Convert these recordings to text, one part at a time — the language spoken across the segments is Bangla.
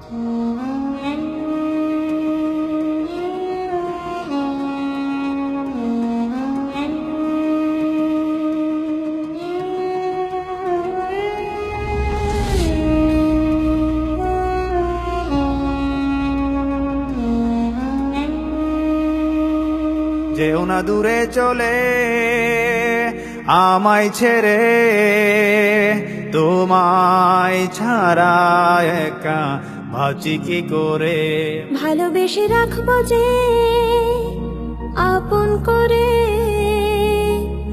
যেও না দূরে চলে আমায় ছেড়ে, তোমায় ছাড়া একা ভাবছি কি করে। ভালোবেসে রাখবো যে আপন করে,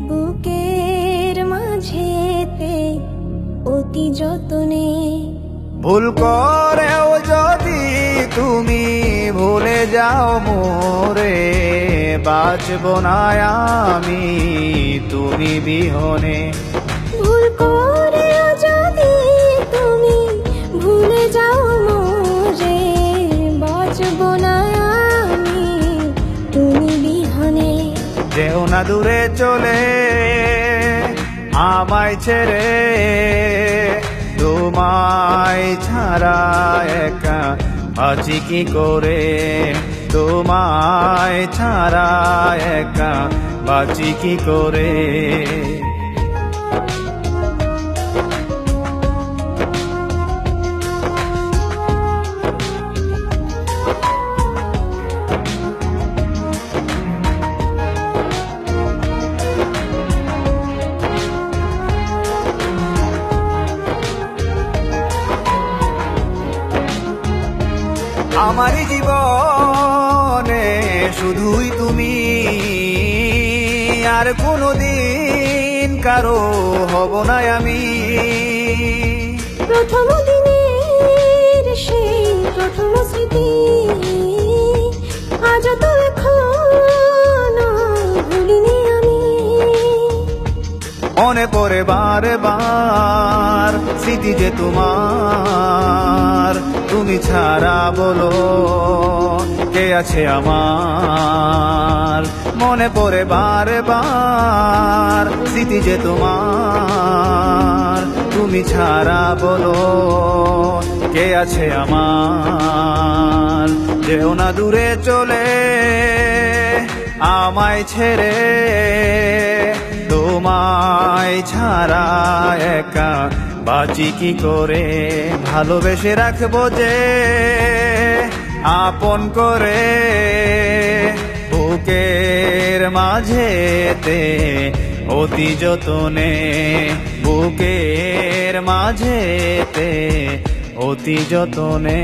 বুকের মাঝেতে অতি যতনে। ভুল করেও যদি তুমি ভুলে যাও মোরে, বাঁচব না আমি তুমি বিহনে। ভুল করেও যদি তুমি ভুলে যাও মোরে, বাঁচব না আমি তুমি বিহনে। যেও না দূরে চলে আমায় ছেড়ে, তোমায় ছাড়া একা আছি কি করে। তোমায় ছাড়া একা বাঁচি কি করে। আমার জীবনে শুধুই তুমি, আর কোনোদিন কারো হব না আমি। প্রথম দিনের সেই প্রথম স্মৃতি, আজ তো এখনো ভুলিনি আমি। মনে পড়ে বারে বার স্মৃতি যে তোমার, তুমি ছাড়া বলো কে আছে আমার। মনে পড়ে বারে বার স্মৃতি যে তোমার, তুমি ছাড়া বলো কে আছে আমার। যেও না দূরে চলে আমায় ছেড়ে, তোমায় ছাড়া একা বাঁচি কি করে। ভালোবেসে রাখবো যে আপন করে, বুকের মাঝেতে অতি যতনে। বুকের মাঝেতে অতি যতনে।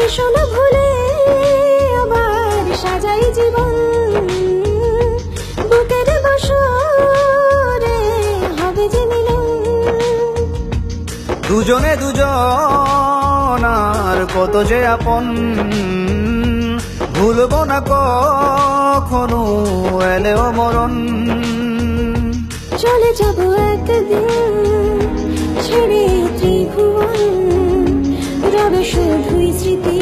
এসো না ভুলে আবার সাজাই জীবন, বুকের বাসরে হবে যে মিলন। দুজনে দুজন আর কত যে আপন, ভুলবো না কখনো এলেও মরণ। চলে যাব একদিন ছেড়ে ত্রিভুবন, রবে শুধুই স্মৃতি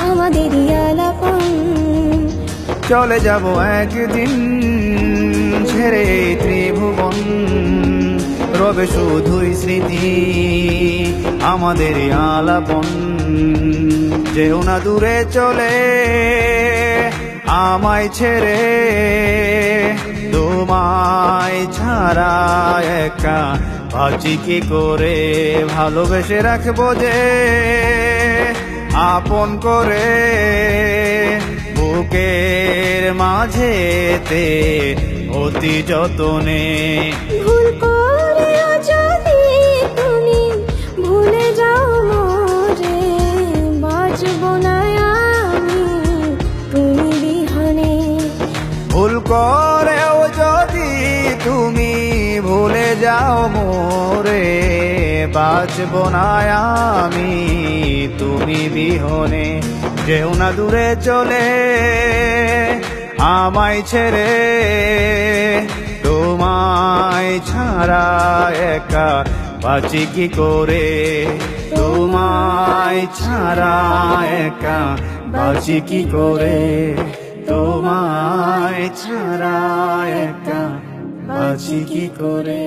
আমাদের আলাপন। চলে যাব একদিন ছেড়ে ত্রিভুবন, রবে শুধুই স্মৃতি আমাদের আলাপন। যেও না দূরে চলে আমায় ছেড়ে, তোমায় ছাড়া একা ভাবছি কি করে। ভালোবেসে রাখবো যে আপন করে, বুকের মাঝেতে অতি যতনে। ভুল করেও যদি তুমি ভুলে যাও মোরে, বাঁচব না আমি তুমি বিহনে। ভুল করেও যদি তুমি ভুলে যাও মোরে, বাঁচব না আমি তুমি বিহনে। যেও না দূরে চলে আমায় ছেড়ে, তোমায় ছাড়া একা বাঁচি কি করে, তোমায় ছাড়া একা বাঁচি কি করে, তোমায় ছাড়া একা বাঁচি কি করে।